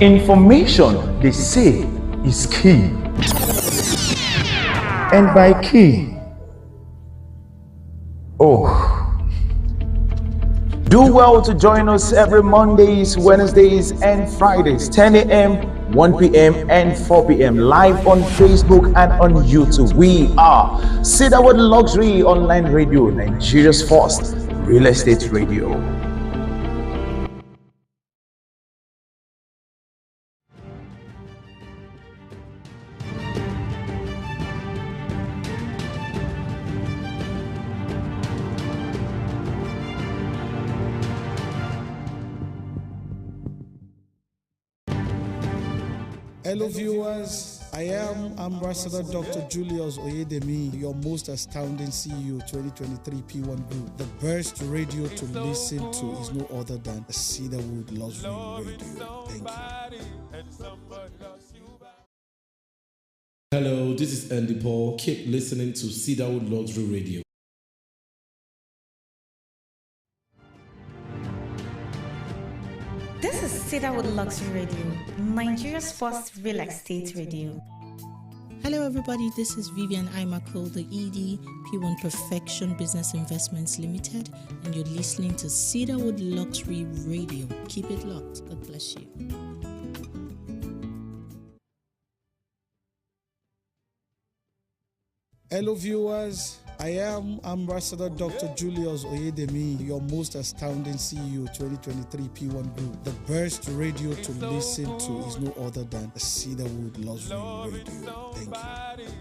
Information, they say, is key. And by key, do well to join us every Mondays, Wednesdays, and Fridays, 10 a.m., 1 p.m., and 4 p.m. live on Facebook and on YouTube. We are Cedarwood Luxury Online Radio, Nigeria's first real estate radio. Hello viewers, I am Ambassador Dr. Julius Oyedemi, your most astounding CEO 2023 P1 Group. The best radio to listen to is no other than Cedarwood Luxury Radio. Thank you. Hello, this is Andy Paul. Keep listening to Cedarwood Luxury Radio. This is Cedarwood Luxury Radio, Nigeria's first real estate radio. Hello everybody, this is Vivian Imako, the ED, P1 Perfection Business Investments Limited, and you're listening to Cedarwood Luxury Radio. Keep it locked. God bless you. Hello viewers, I am Ambassador Dr. Julius Oyedemi, your most astounding CEO 2023 P1 Group. The best radio to listen to is no other than Cedarwood Luxury Radio. Thank you.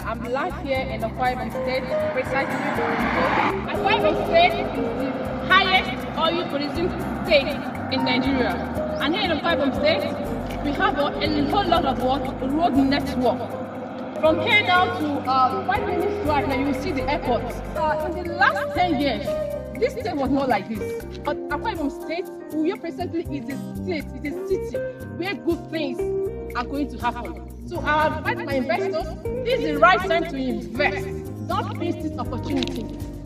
I'm live here in the Akwa Ibom State, precisely. Akwa Ibom State is the highest oil producing state in Nigeria. And here in Akwa Ibom State, we have a whole lot of road network. From here down to 5 minutes drive, now you will see the airport. In the last 10 years, this state was not like this. But Akwa Ibom State, Uyo presently is a state, it's a city where good things are going to happen. So I advise my investors, this is the right time to invest. Don't miss this opportunity.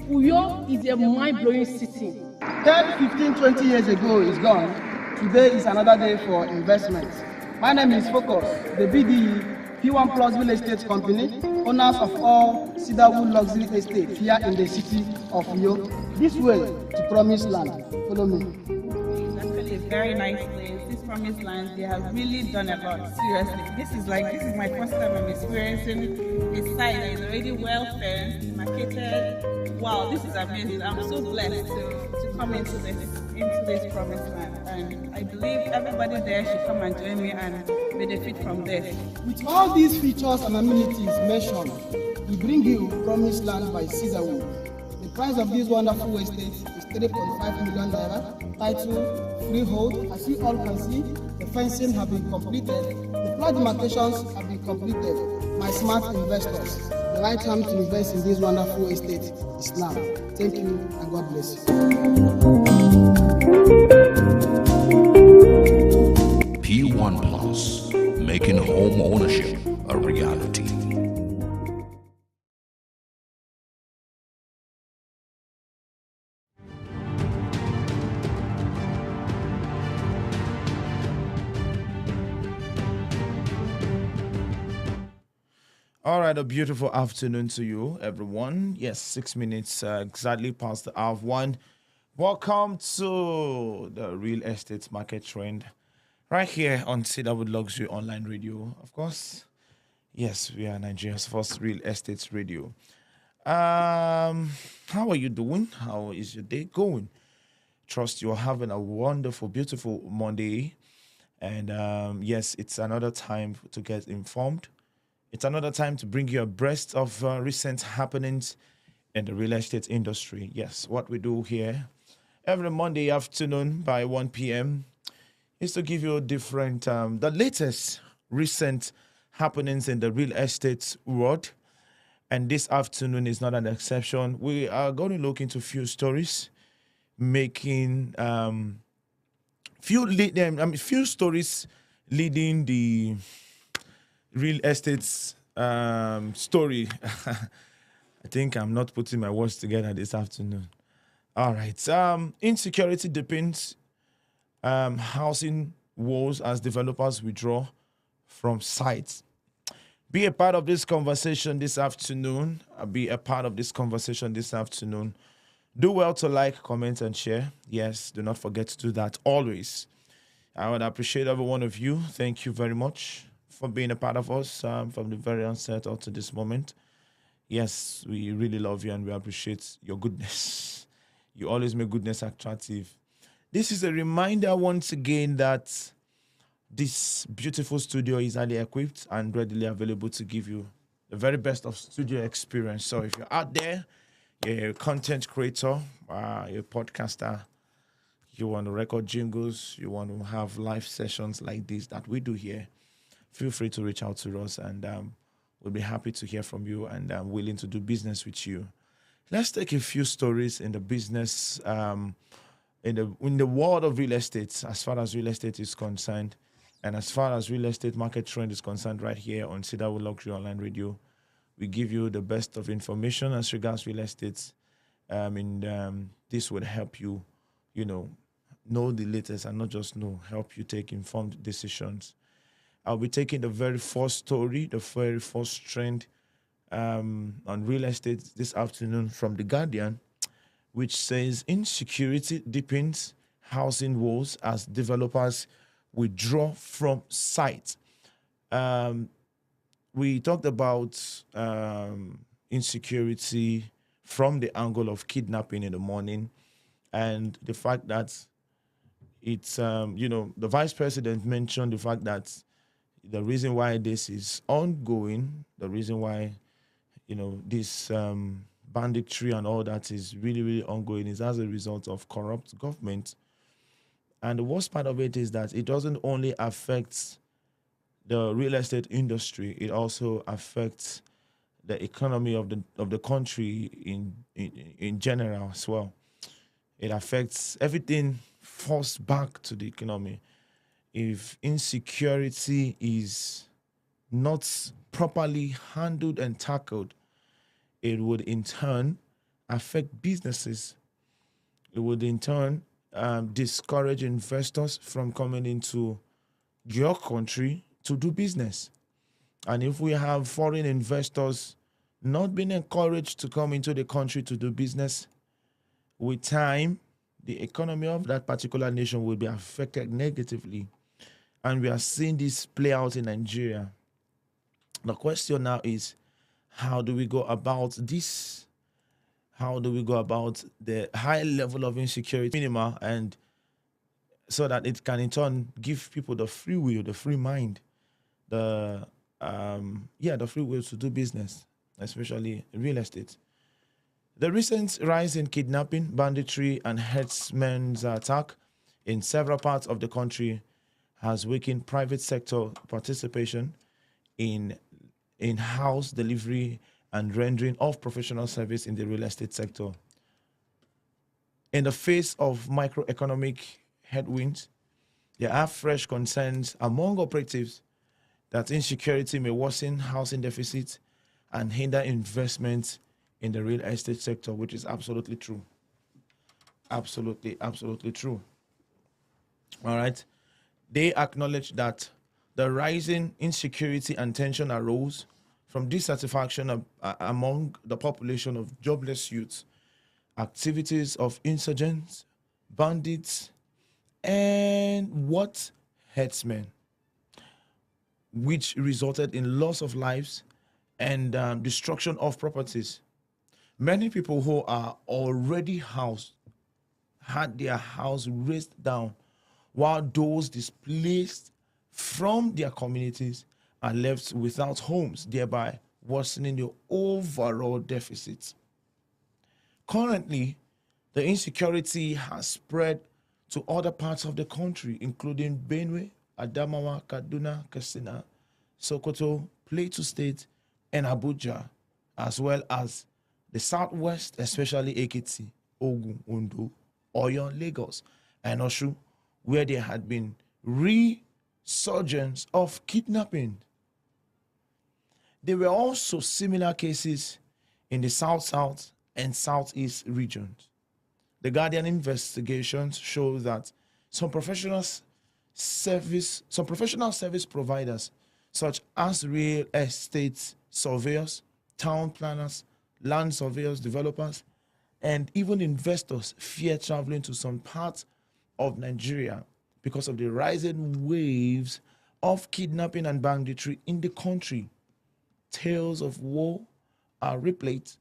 Uyo is a mind-blowing city. 10, 15, 20 years ago is gone. Today is another day for investment. My name is Focus, the BDE P1 Plus Real Estate Company, owners of all Cedarwood Luxury Estate here in the city of Uyo. This way to Promised Land. Follow me. It's actually a very nice place. This Promised Land, they have really done a lot. Seriously, this is my first time I'm experiencing a site that is already well fenced, marketed. Wow, this is amazing. I'm so blessed to come into this Promised Land, and I believe everybody there should come and join me and benefit from this. With all these features and amenities mentioned, we bring you Promised Land by Cedarwood. The price of this wonderful estate is 3.5 million naira. Title, freehold. As you all can see, the fencing have been completed. The plat demarcations have been completed. My smart investors, the right time to invest in this wonderful estate is now. Thank you and God bless you. P1 Plus, making home ownership a reality. All right, a beautiful afternoon to you, everyone. Yes, 6 minutes exactly past the hour of one. Welcome to the real estate market trend right here on Cedarwood Luxury Online Radio. Of course, yes, we are Nigeria's first real estate radio. How are you doing? How is your day going? Trust you're having a wonderful, beautiful Monday. And yes, it's another time to get informed. It's another time to bring you abreast of recent happenings in the real estate industry. Yes, what we do here every Monday afternoon by 1 p.m. is to give you different, the latest recent happenings in the real estate world. And this afternoon is not an exception. We are going to look into few stories, making few stories leading the real estate story. I think I'm not putting my words together this afternoon. All right. Insecurity depends. Housing woes as developers withdraw from sites. Be a part of this conversation this afternoon. Be a part of this conversation this afternoon. Do well to like, comment, and share. Yes, do not forget to do that always. I would appreciate every one of you. Thank you very much for being a part of us from the very onset up to this moment. Yes, we really love you and we appreciate your goodness. You always make goodness attractive. This is a reminder once again that this beautiful studio is highly equipped and readily available to give you the very best of studio experience. So if you're out there, you're a content creator, you're a podcaster, you want to record jingles, you want to have live sessions like this that we do here, feel free to reach out to us and we'll be happy to hear from you and willing to do business with you. Let's take a few stories in the business, in the world of real estate, as far as real estate is concerned, and as far as real estate market trend is concerned, right here on Cedarwood Luxury Online Radio. We give you the best of information as regards real estate, and this would help you, know the latest and not just help you take informed decisions. I'll be taking the very first story, the very first trend on real estate this afternoon from The Guardian, which says insecurity deepens housing woes as developers withdraw from site. We talked about insecurity from the angle of kidnapping in the morning and the fact that it's, the vice president mentioned the fact that the reason why this is ongoing, the reason why, this banditry and all that is really, really ongoing is as a result of corrupt government. And the worst part of it is that it doesn't only affect the real estate industry, it also affects the economy of the country in general as well. It affects everything, falls back to the economy. If insecurity is not properly handled and tackled, it would in turn affect businesses. It would in turn discourage investors from coming into your country to do business. And if we have foreign investors not being encouraged to come into the country to do business, with time, the economy of that particular nation will be affected negatively. And we are seeing this play out in Nigeria. The question now is, how do we go about this? How do we go about the high level of insecurity minima, and so that it can in turn give people the free will, the free mind, the free will to do business, especially real estate. The recent rise in kidnapping, banditry, and herdsmen's attack in several parts of the country has weakened private sector participation in in-house delivery and rendering of professional service in the real estate sector. In the face of microeconomic headwinds, there are fresh concerns among operatives that insecurity may worsen housing deficits and hinder investment in the real estate sector, which is absolutely true. Absolutely, absolutely true. All right. They acknowledge that the rising insecurity and tension arose from dissatisfaction among the population of jobless youths, activities of insurgents, bandits, and what herdsmen, which resulted in loss of lives and destruction of properties. Many people who are already housed had their house razed down, while those displaced from their communities are left without homes, thereby worsening the overall deficit. Currently, the insecurity has spread to other parts of the country, including Benue, Adamawa, Kaduna, Katsina, Sokoto, Plateau State, and Abuja, as well as the southwest, especially Ekiti, Ogun, Ondo, Oyo, Lagos, and Osun, where there had been resurgence of kidnapping. There were also similar cases in the south-south and southeast regions. The Guardian investigations show that some professional service providers, such as real estate surveyors, town planners, land surveyors, developers, and even investors, fear traveling to some parts of Nigeria because of the rising waves of kidnapping and banditry in the country. Tales of woe are replete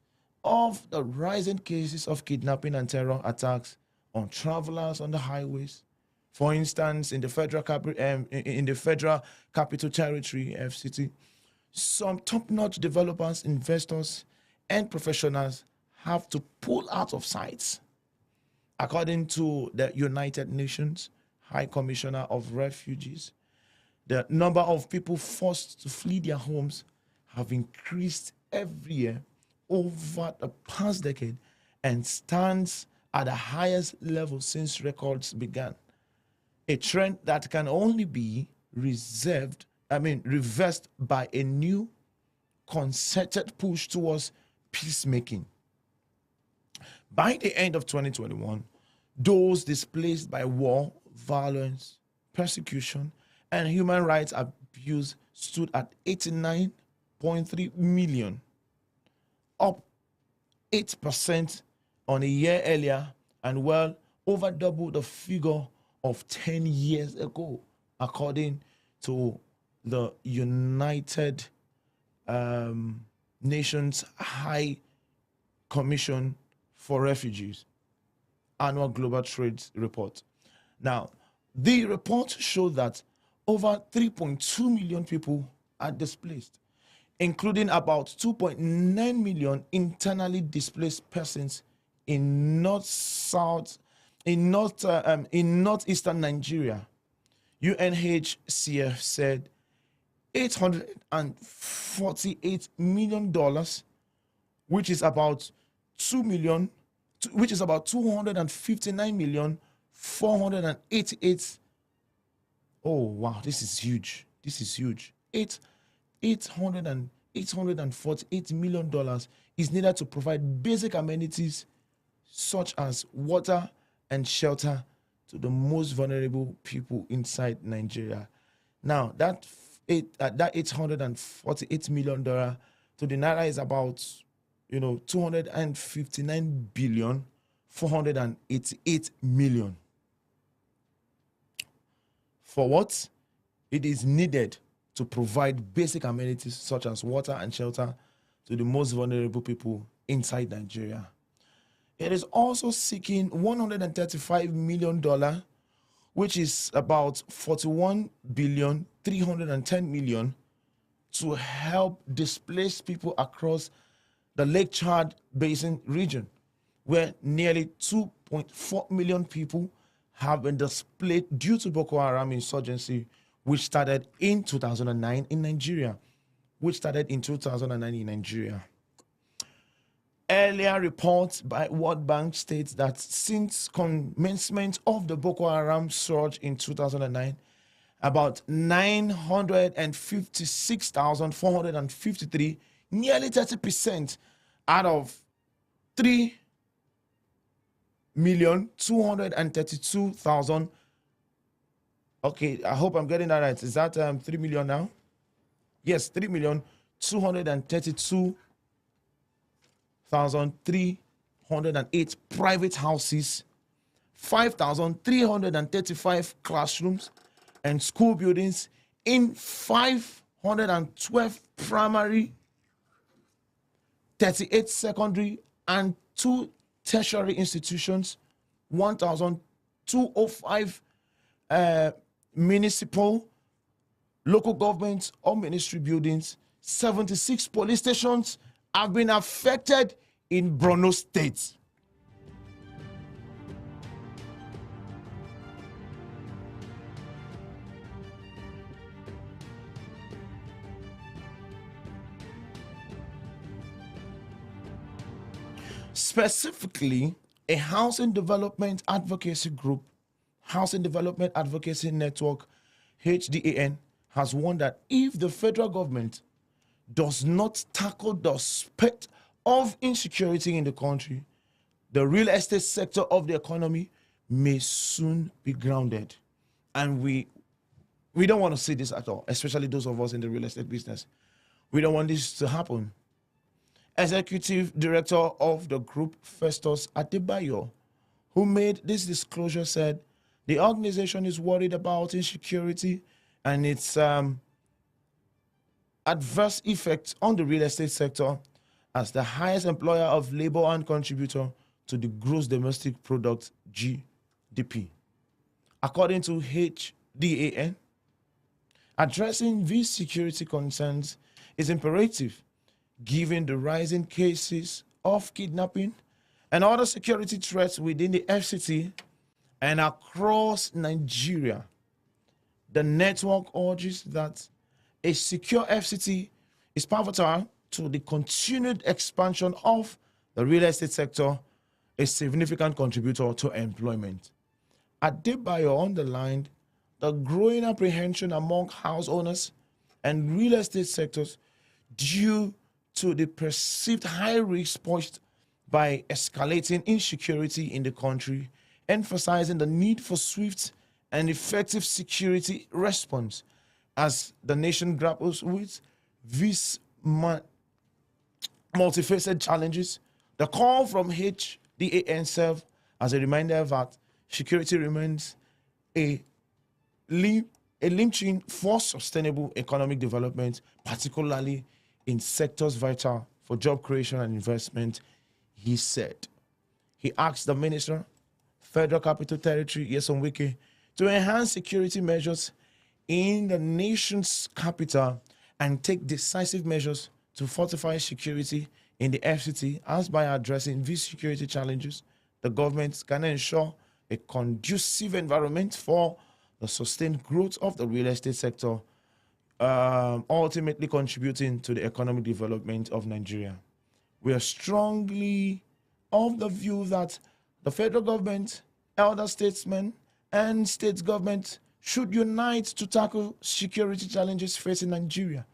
of the rising cases of kidnapping and terror attacks on travelers on the highways. For instance, in the Federal Capital Territory, FCT, some top-notch developers, investors, and professionals have to pull out of sites. According to the United Nations High Commissioner of Refugees, the number of people forced to flee their homes have increased every year over the past decade and stands at the highest level since records began. A trend that can only be reversed by a new concerted push towards peacemaking. By the end of 2021, those displaced by war, violence, persecution, and human rights abuse stood at 89.3 million, up 8% on a year earlier and well over double the figure of 10 years ago, according to the United Nations High Commission for Refugees annual global trade report. Now, the report showed that over 3.2 million people are displaced, including about 2.9 million internally displaced persons in northeastern Nigeria. UNHCR said $848 million, which is about 259,488. Oh wow, this is huge. $848 million is needed to provide basic amenities such as water and shelter to the most vulnerable people inside Nigeria. Now, that $848 million to the naira is about 259,488 million. For what? It is needed to provide basic amenities such as water and shelter to the most vulnerable people inside Nigeria. It is also seeking $135 million, which is about 41,310 million, to help displaced people across the Lake Chad Basin region, where nearly 2.4 million people have been displaced due to Boko Haram insurgency, which started in 2009 in Nigeria. Earlier reports by World Bank states that since commencement of the Boko Haram surge in 2009, about 956,453, nearly 30% out of 3,232,000. Okay, I hope I'm getting that right. Is that 3 million now? Yes, 3,232,000 232,308 private houses, 5,335 classrooms and school buildings in 512 primary, 38 secondary, and 2 tertiary institutions, 1,205 municipal, local governments or ministry buildings, 76 police stations have been affected in Borno State. Specifically, a housing development advocacy group, Housing Development Advocacy Network, HDAN, has warned that if the federal government does not tackle the aspect of insecurity in the country, the real estate sector of the economy may soon be grounded. And we don't want to see this at all, especially those of us in the real estate business. We don't want this to happen. Executive Director of the group, Festus Adebayo, who made this disclosure, said the organization is worried about insecurity and its adverse effects on the real estate sector as the highest employer of labor and contributor to the gross domestic product, GDP. According to HDAN, addressing these security concerns is imperative given the rising cases of kidnapping and other security threats within the FCT and across Nigeria. The network urges that a secure FCT is pivotal to the continued expansion of the real estate sector, a significant contributor to employment. Adebayo underlined the growing apprehension among house owners and real estate sectors due to the perceived high risk posed by escalating insecurity in the country, emphasizing the need for swift and effective security response as the nation grapples with these multifaceted challenges. The call from HDAN serves as a reminder that security remains a linchpin for sustainable economic development, particularly in sectors vital for job creation and investment, he said. He asked the Minister, Federal Capital Territory, Nyesom Wike, to enhance security measures in the nation's capital and take decisive measures to fortify security in the FCT, as by addressing these security challenges, the government can ensure a conducive environment for the sustained growth of the real estate sector, ultimately contributing to the economic development of Nigeria. We are strongly of the view that the federal government, elder statesmen, and state government should unite to tackle security challenges facing Nigeria.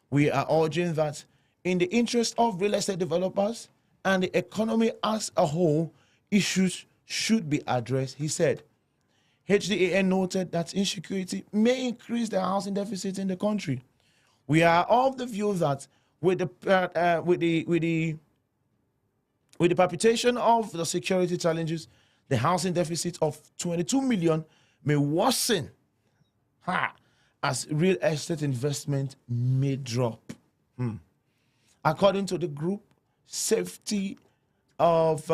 We are urging that in the interest of real estate developers and the economy as a whole, issues should be addressed, he said. HDAN noted that insecurity may increase the housing deficit in the country. We are of the view that with the perpetuation of the security challenges, the housing deficit of 22 million may worsen as real estate investment may drop. According to the group, safety of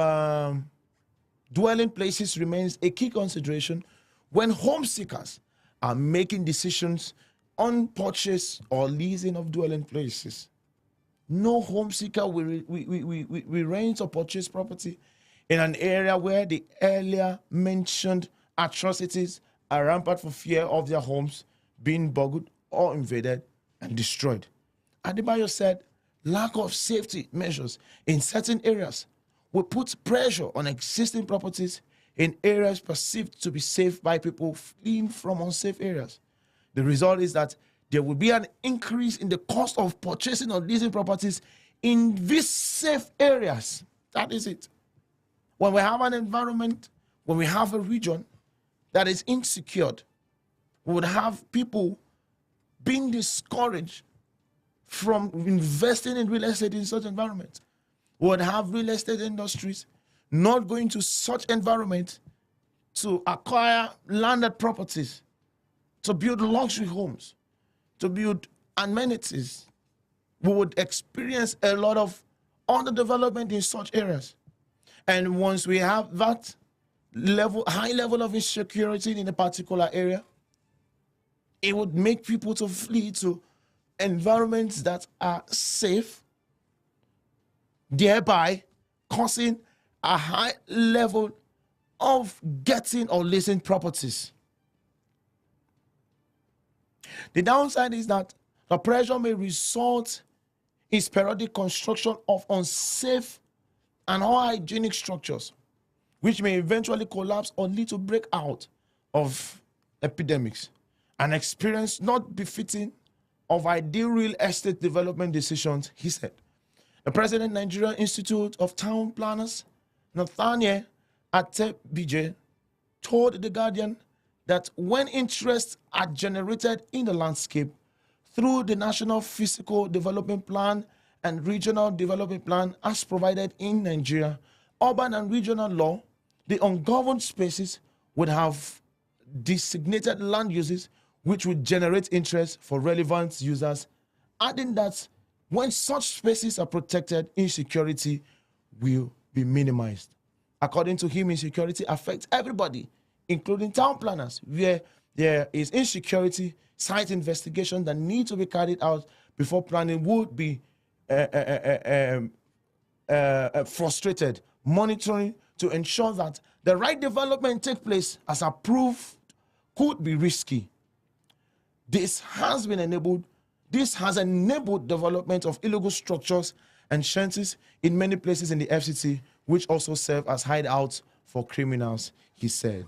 dwelling places remains a key consideration when home seekers are making decisions on purchase or leasing of dwelling places. No home seeker will rent or purchase property in an area where the earlier mentioned atrocities are rampant for fear of their homes being burgled or invaded and destroyed. Adebayo said lack of safety measures in certain areas will put pressure on existing properties in areas perceived to be safe by people fleeing from unsafe areas. The result is that there will be an increase in the cost of purchasing or leasing properties in these safe areas. That is it. When we have an environment, when we have a region that is insecure, we would have people being discouraged from investing in real estate in such environment. We would have real estate industries not going to such environment to acquire landed properties, to build luxury homes, to build amenities. We would experience a lot of underdevelopment in such areas. And once we have that high level of insecurity in a particular area, it would make people to flee to environments that are safe, thereby causing a high level of getting or leasing properties. The downside is that the pressure may result in sporadic construction of unsafe and unhygienic structures, which may eventually collapse or lead to breakout of epidemics, an experience not befitting of ideal real estate development decisions, he said. The President Nigerian Institute of Town Planners, Nathaniel Atebije, told The Guardian that when interests are generated in the landscape through the National Physical Development Plan and Regional Development Plan as provided in Nigeria, urban and regional law, the ungoverned spaces would have designated land uses which would generate interest for relevant users, adding that when such spaces are protected, insecurity will be minimized. According to him, insecurity affects everybody, including town planners, where there is insecurity, site investigation that need to be carried out before planning would be frustrated, monitoring to ensure that the right development take place as approved could be risky. This has enabled development of illegal structures and shanties in many places in the FCT, which also serve as hideouts for criminals, he said.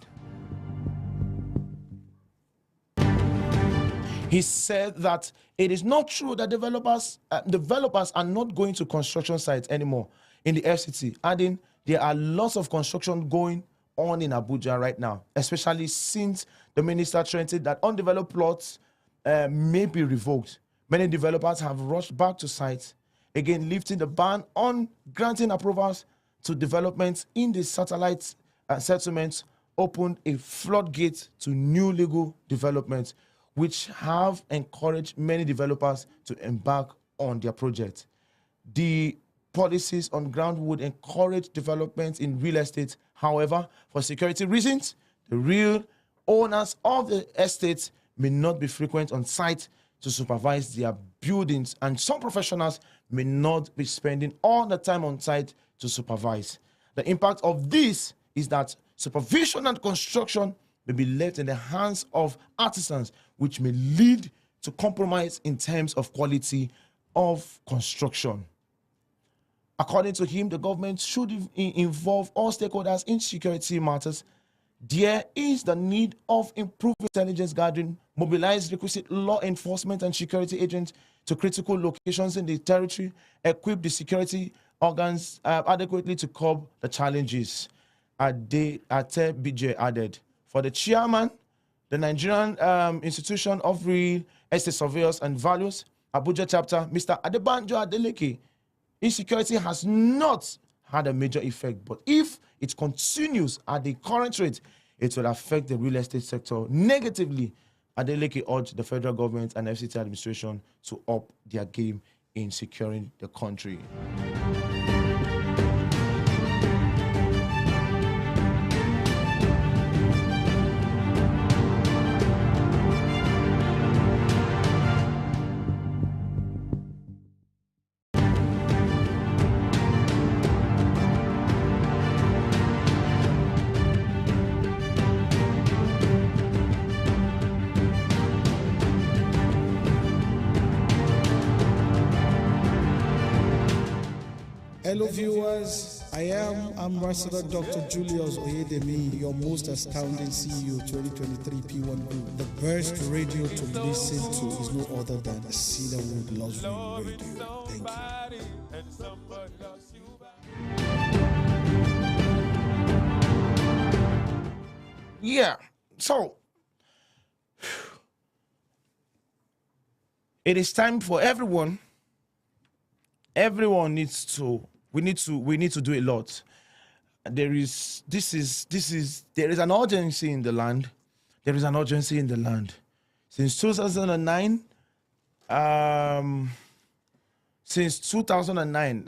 He said that it is not true that developers are not going to construction sites anymore in the FCT, adding there are lots of construction going on in Abuja right now, especially since the minister threatened that undeveloped plots may be revoked. Many developers have rushed back to sites, again lifting the ban on granting approvals to developments in the satellite settlements, opened a floodgate to new legal developments, which have encouraged many developers to embark on their projects. The policies on ground would encourage development in real estate. However, for security reasons, the real owners of the estates may not be frequent on site to supervise their buildings, and some professionals may not be spending all the time on site to supervise. The impact of this is that supervision and construction may be left in the hands of artisans, which may lead to compromise in terms of quality of construction. According to him, the government should involve all stakeholders in security matters. There is the need of improved intelligence gathering, mobilize requisite law enforcement and security agents to critical locations in the territory, equip the security organs adequately to curb the challenges. Atebije added. For the chairman, the Nigerian Institution of Real Estate Surveyors and Values, Abuja chapter, Mr. Adebanjo Adeleke, insecurity has not had a major effect, but if it continues at the current rate, it will affect the real estate sector negatively. Adeleke urged the federal government and FCT administration to up their game in securing the country. Hello viewers, I am Ambassador Dr. Julius Oyedemi, your most astounding CEO 2023 P1 Group. The best radio to listen to is no other than Cedarwood Luxury Radio. Thank you. Yeah, so it is time for everyone everyone needs to. We need to do a lot. There is an urgency in the land. There is an urgency in the land. Since 2009, I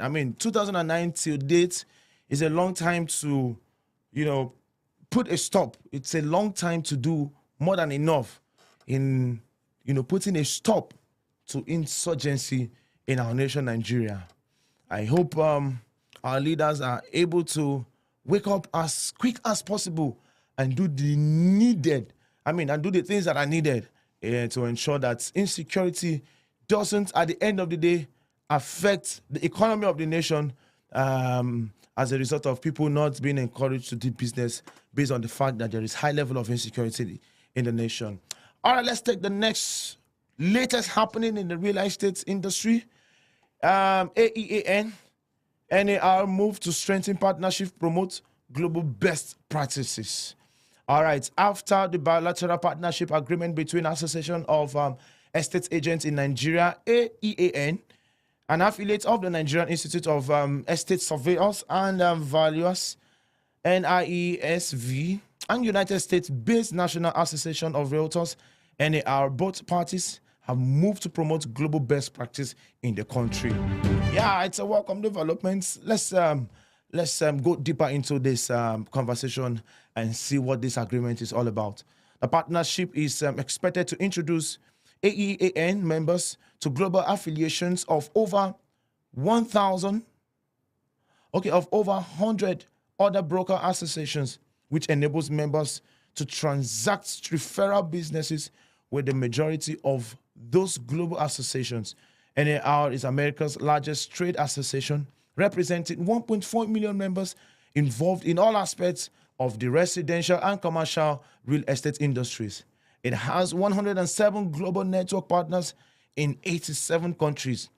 mean 2009 till date is a long time to, put a stop. It's a long time to do more than enough in, putting a stop to insurgency in our nation, Nigeria. I hope our leaders are able to wake up as quick as possible and do the things that are needed to ensure that insecurity doesn't, at the end of the day, affect the economy of the nation as a result of people not being encouraged to do business based on the fact that there is high level of insecurity in the nation. All right, let's take the next latest happening in the real estate industry. AEAN, NAR move to strengthen partnership, promote global best practices. All right, after the bilateral partnership agreement between Association of Estate Agents in Nigeria, AEAN, an affiliate of the Nigerian Institute of Estate Surveyors and Valuers, NIESV, and United States-based National Association of Realtors, NAR, both parties have moved to promote global best practice in the country. Yeah, it's a welcome development. Let's go deeper into this conversation and see what this agreement is all about. The partnership is expected to introduce AEAN members to global affiliations of over 1,000, of over 100 other broker associations, which enables members to transact referral businesses with the majority of those global associations. NAR is America's largest trade association, representing 1.4 million members involved in all aspects of the residential and commercial real estate industries. It has 107 global network partners in 87 countries.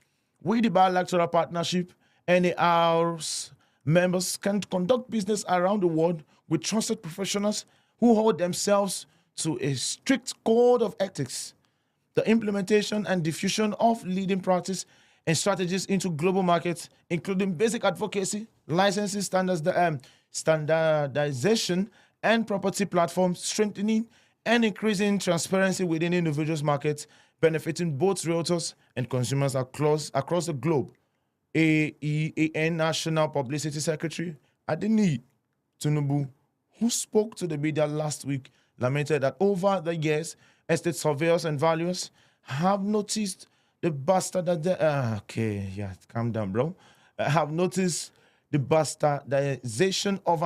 With the bilateral partnership, NAR's members can conduct business around the world with trusted professionals who hold themselves to a strict code of ethics. The implementation and diffusion of leading practice and strategies into global markets, including basic advocacy, licensing standardization, and property platforms, strengthening and increasing transparency within individuals' markets, benefiting both realtors and consumers across the globe. AEAN National Publicity Secretary Adeni Tinubu, who spoke to the media last week, lamented that over the years, estate surveyors and valuers have noticed the calm down, bro. Have noticed the bastardization of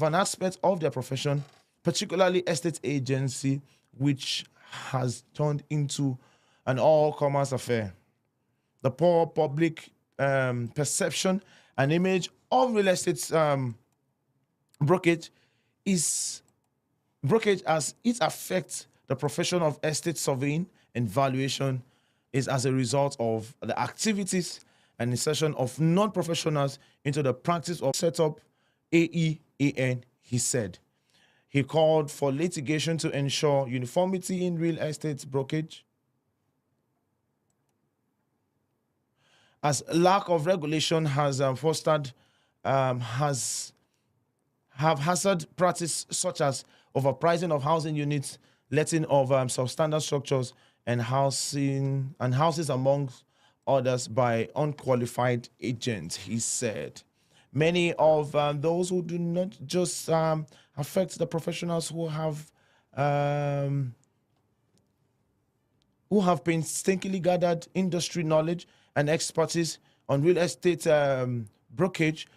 an aspect of their profession, particularly estate agency, which has turned into an all-commerce affair. The poor public perception and image of real estate brokerage as it affects the profession of estate surveying and valuation is as a result of the activities and insertion of non-professionals into the practice of setup AEAN, he said. He called for litigation to ensure uniformity in real estate brokerage, as lack of regulation has fostered haphazard practice such as overpricing of housing units, letting of substandard structures and houses amongst others by unqualified agents, he said. Many of those who do not just affect the professionals who have painstakingly gathered industry knowledge and expertise on real estate brokerage,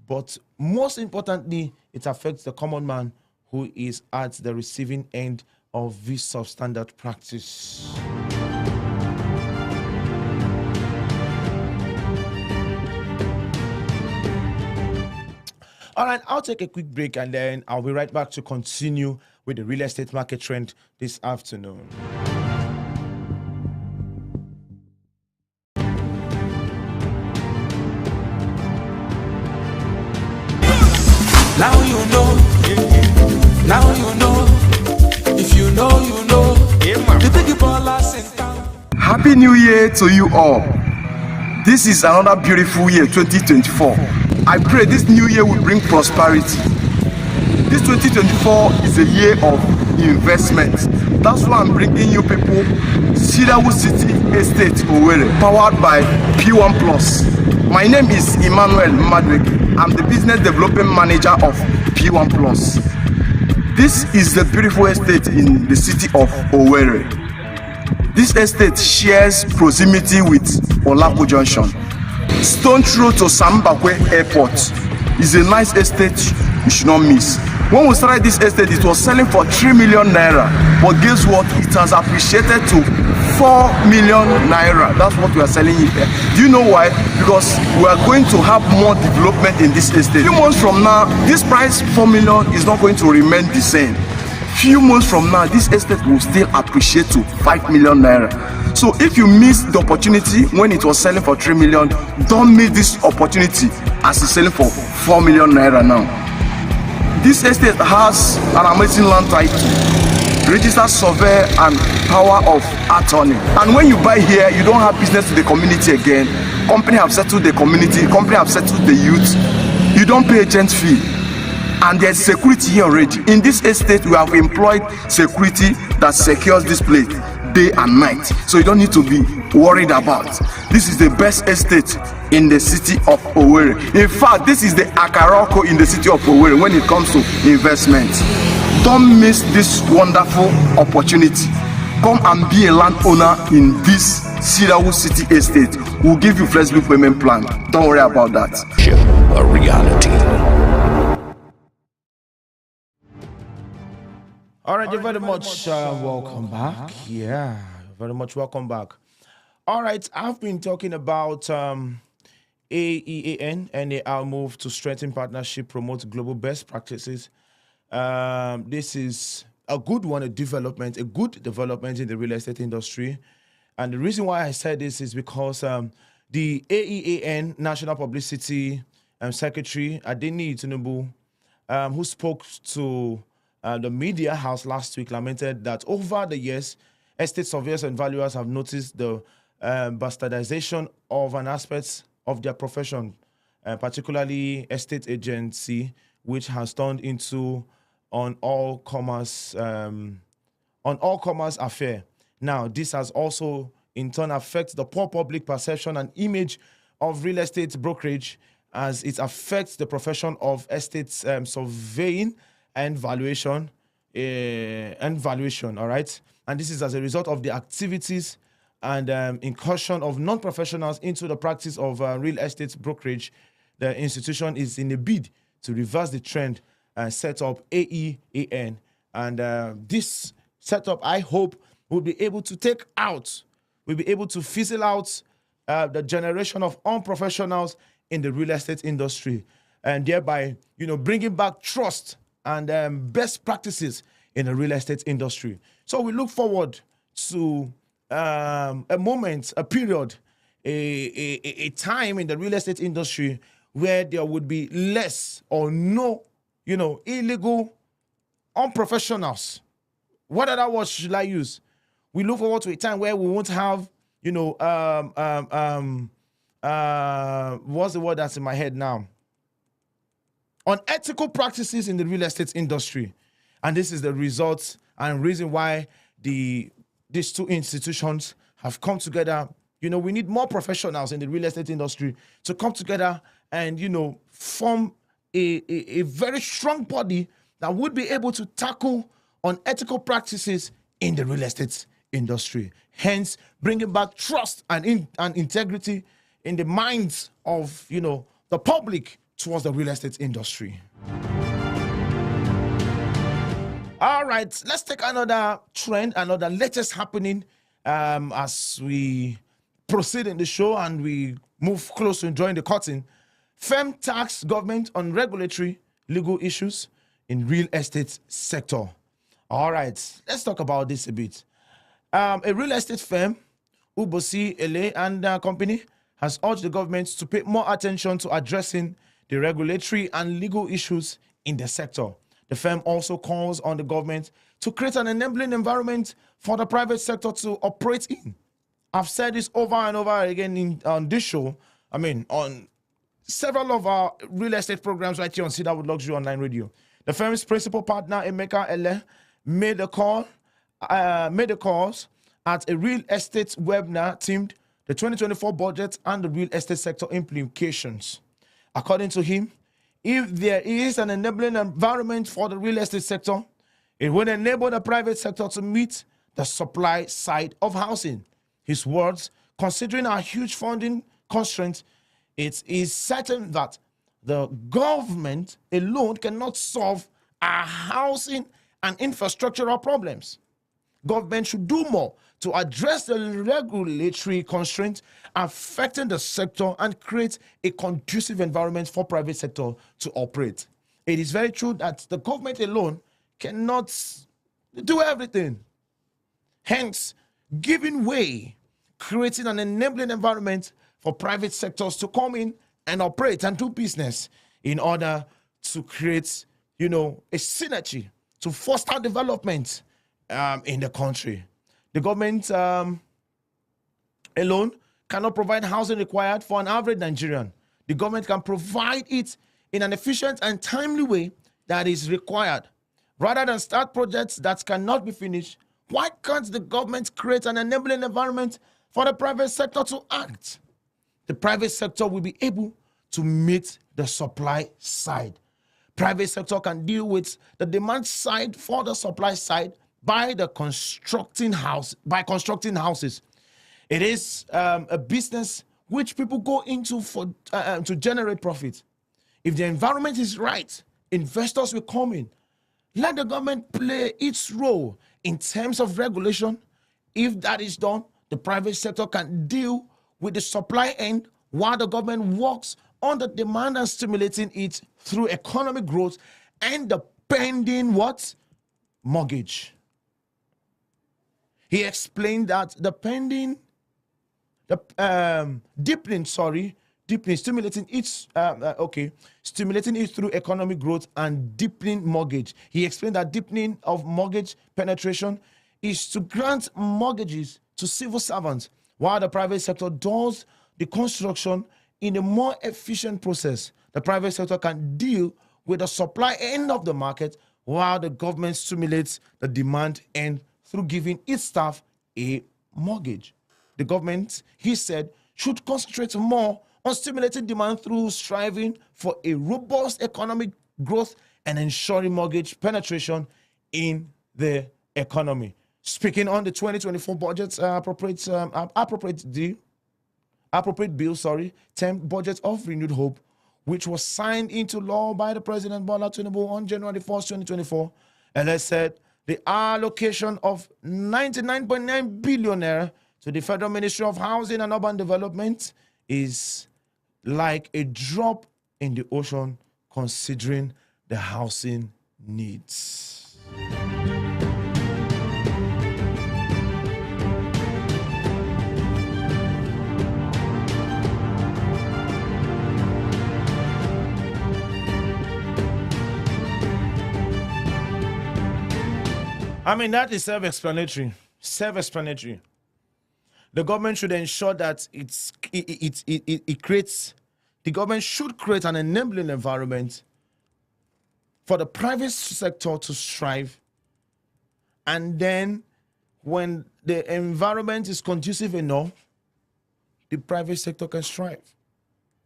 but most importantly, it affects the common man who is at the receiving end of this substandard practice. All right, I'll take a quick break and then I'll be right back to continue with the real estate market trend this afternoon. Now you know. Now you know. If you know, you know. The big ballers in town. Happy New Year to you all. This is another beautiful year, 2024. I pray this new year will bring prosperity. This 2024 is a year of investment. That's why I'm bringing you people Cedarwood City Estate Owerri, powered by P1 Plus. My name is Emmanuel Madweke. I'm the business development manager of P1 Plus. This is the beautiful estate in the city of Owerri. This estate shares proximity with Olapo Junction. Stone throw to Sambakwe Airport is a nice estate you should not miss. When we started this estate, it was selling for 3 million naira. But guess what? It has appreciated to 4 million naira. That's what we are selling it here. Do you know why? Because we are going to have more development in this estate. Few months from now, this price 4 million is not going to remain the same. Few months from now, this estate will still appreciate to 5 million naira. So if you miss the opportunity when it was selling for 3 million, don't miss this opportunity as it's selling for 4 million naira now. This estate has an amazing land title, registered survey and power of attorney. And when you buy here, you don't have business to the community again. Company have settled the community, company have settled the youth. You don't pay agent fee. And there's security here already. In this estate, we have employed security that secures this place day and night. So you don't need to be worried about. This is the best estate in the city of Owerri. In fact, this is the Akaroko in the city of Owerri when it comes to investment. Don't miss this wonderful opportunity. Come and be a landowner in this Cedarwood City Estate. We'll give you flexible payment plan. Don't worry about that. A reality. All right, you're very much welcome back. Yeah, very much welcome back. All right, I've been talking about AEAN and our move to strengthen partnership, promote global best practices. This is a good one, a good development in the real estate industry. And the reason why I said this is because the AEAN National Publicity Secretary, Adeni Tinubu, who spoke to the media house last week, lamented that over the years, estate surveyors and valuers have noticed the bastardization of an aspect of their profession, particularly estate agency, which has turned into an all-commerce affair. Now, this has also in turn affected the poor public perception and image of real estate brokerage, as it affects the profession of estate surveying and valuation, all right? And this is as a result of the activities and incursion of non-professionals into the practice of real estate brokerage. The institution is in a bid to reverse the trend and set up AEAN. And this setup, I hope, will be able to fizzle out the generation of unprofessionals in the real estate industry, and thereby, bringing back trust and best practices in the real estate industry. So we look forward to a moment, a period, a time in the real estate industry where there would be less or no, illegal, unprofessionals. What other words should I use? We look forward to a time where we won't have, what's the word that's in my head now? Unethical practices in the real estate industry. And this is the result and reason why these two institutions have come together. We need more professionals in the real estate industry to come together and, form a very strong body that would be able to tackle unethical practices in the real estate industry. Hence, bringing back trust and integrity in the minds of, the public towards the real estate industry. All right, let's take another trend, another latest happening as we proceed in the show and we move close to enjoying the curtain. Firm tax government on regulatory legal issues in real estate sector. All right, let's talk about this a bit. A real estate firm, Ubosi LA and Company, has urged the government to pay more attention to addressing the regulatory and legal issues in the sector. The firm also calls on the government to create an enabling environment for the private sector to operate in. I've said this over and over again on this show. I mean, on several of our real estate programs right here on Cedarwood Luxury Online Radio. The firm's principal partner, Emeka Ele, made the calls at a real estate webinar themed the 2024 budget and the real estate sector implications. According to him, if there is an enabling environment for the real estate sector, it will enable the private sector to meet the supply side of housing. His words, considering our huge funding constraints, it is certain that the government alone cannot solve our housing and infrastructural problems. Government should do more to address the regulatory constraints affecting the sector and create a conducive environment for private sector to operate. It is very true that the government alone cannot do everything. Hence, giving way, creating an enabling environment for private sectors to come in and operate and do business in order to create, a synergy to foster development in the country. The government alone cannot provide housing required for an average Nigerian. The government can provide it in an efficient and timely way that is required. Rather than start projects that cannot be finished, why can't the government create an enabling environment for the private sector to act? The private sector will be able to meet the supply side. Private sector can deal with the demand side for the supply side by constructing houses. It is a business which people go into for to generate profit. If the environment is right, investors will come in. Let the government play its role in terms of regulation. If that is done, the private sector can deal with the supply end while the government works on the demand and stimulating it through economic growth and the pending mortgage. He explained that the pending, deepening, stimulating it through economic growth and deepening mortgage. He explained that deepening of mortgage penetration is to grant mortgages to civil servants, while the private sector does the construction in a more efficient process. The private sector can deal with the supply end of the market, while the government stimulates the demand end through giving its staff a mortgage. The government, he said, should concentrate more on stimulating demand through striving for a robust economic growth and ensuring mortgage penetration in the economy. Speaking on the 2024 budget appropriate bill, termed Budget of Renewed Hope, which was signed into law by the President Bola Tinubu on January 1st, 2024, and I said the allocation of 99.9 billion naira to the Federal Ministry of Housing and Urban Development is like a drop in the ocean considering the housing needs. I mean, that is self-explanatory. The government should ensure that the government should create an enabling environment for the private sector to strive. And then when the environment is conducive enough, the private sector can strive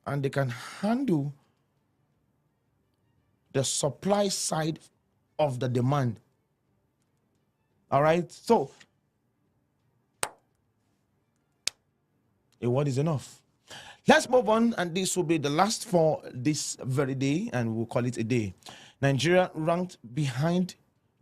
and they can handle the supply side of the demand. All right, so a word is enough. Let's move on, and this will be the last for this very day, and we'll call it a day. Nigeria ranked behind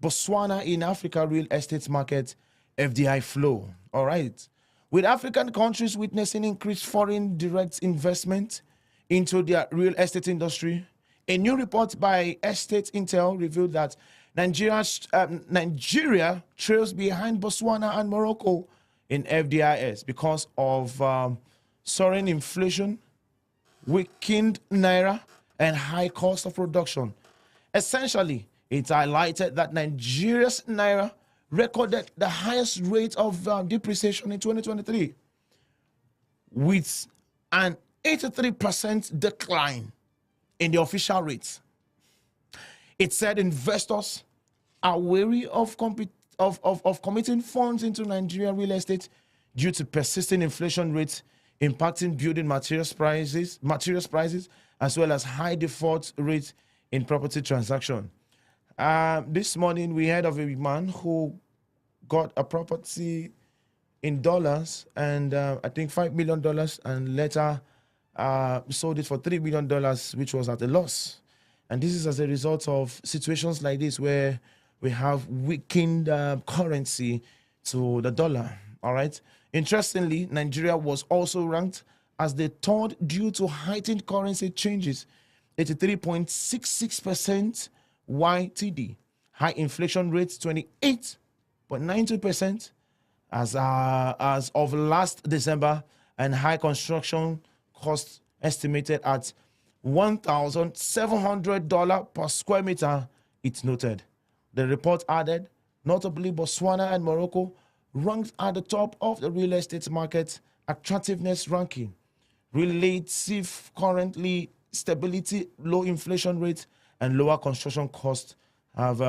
Botswana in Africa real estate market FDI flow. All right, with African countries witnessing increased foreign direct investment into their real estate industry, a new report by Estate Intel revealed that Nigeria trails behind Botswana and Morocco in FDIs because of soaring inflation, weakened naira, and high cost of production. Essentially, it highlighted that Nigeria's naira recorded the highest rate of depreciation in 2023. with an 83% decline in the official rates. It said investors are wary of committing funds into Nigerian real estate due to persisting inflation rates impacting building materials prices, as well as high default rates in property transaction. This morning we heard of a man who got a property in dollars and I think $5 million, and later sold it for $3 million, which was at a loss. And this is as a result of situations like this where we have weakened currency to the dollar. All right. Interestingly, Nigeria was also ranked as the third due to heightened currency changes, 83.66% YTD. High inflation rates, 28.92% as of last December, and high construction costs estimated at $1,700 per square meter, it noted. The report added, notably Botswana and Morocco ranked at the top of the real estate market attractiveness ranking. Relative currently stability, low inflation rates, and lower construction costs have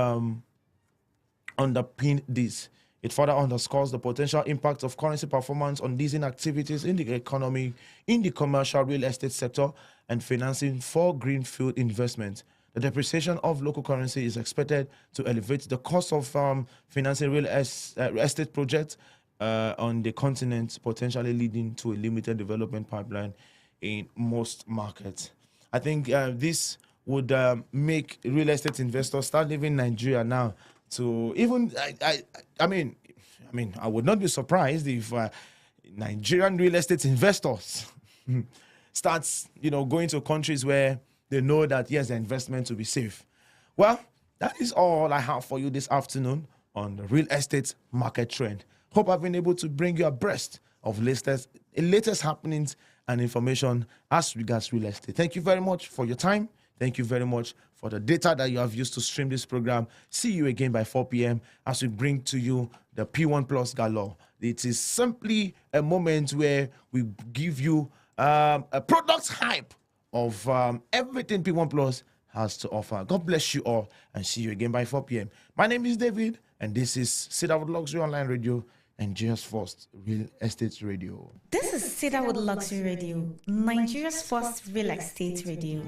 underpinned this. It further underscores the potential impact of currency performance on leasing activities in the economy, in the commercial real estate sector, and financing for greenfield investment. The depreciation of local currency is expected to elevate the cost of financing real estate projects on the continent, potentially leading to a limited development pipeline in most markets. I think this would make real estate investors start leaving Nigeria now. To even, I mean, I would not be surprised if Nigerian real estate investors starts, going to countries where they know that yes, the investment will be safe. Well, that is all I have for you this afternoon on the real estate market trend. Hope I've been able to bring you abreast of latest happenings and information as regards real estate. Thank you very much for your time. Thank you very much for the data that you have used to stream this program. See you again by 4 p.m. as we bring to you the P1 Plus Galore. It is simply a moment where we give you a product hype of everything P1 Plus has to offer. God bless you all and see you again by 4 p.m. My name is David and this is Cedarwood Luxury Online Radio and Nigeria's first real estate radio. This is Cedarwood Luxury Radio, Nigeria's first real estate radio.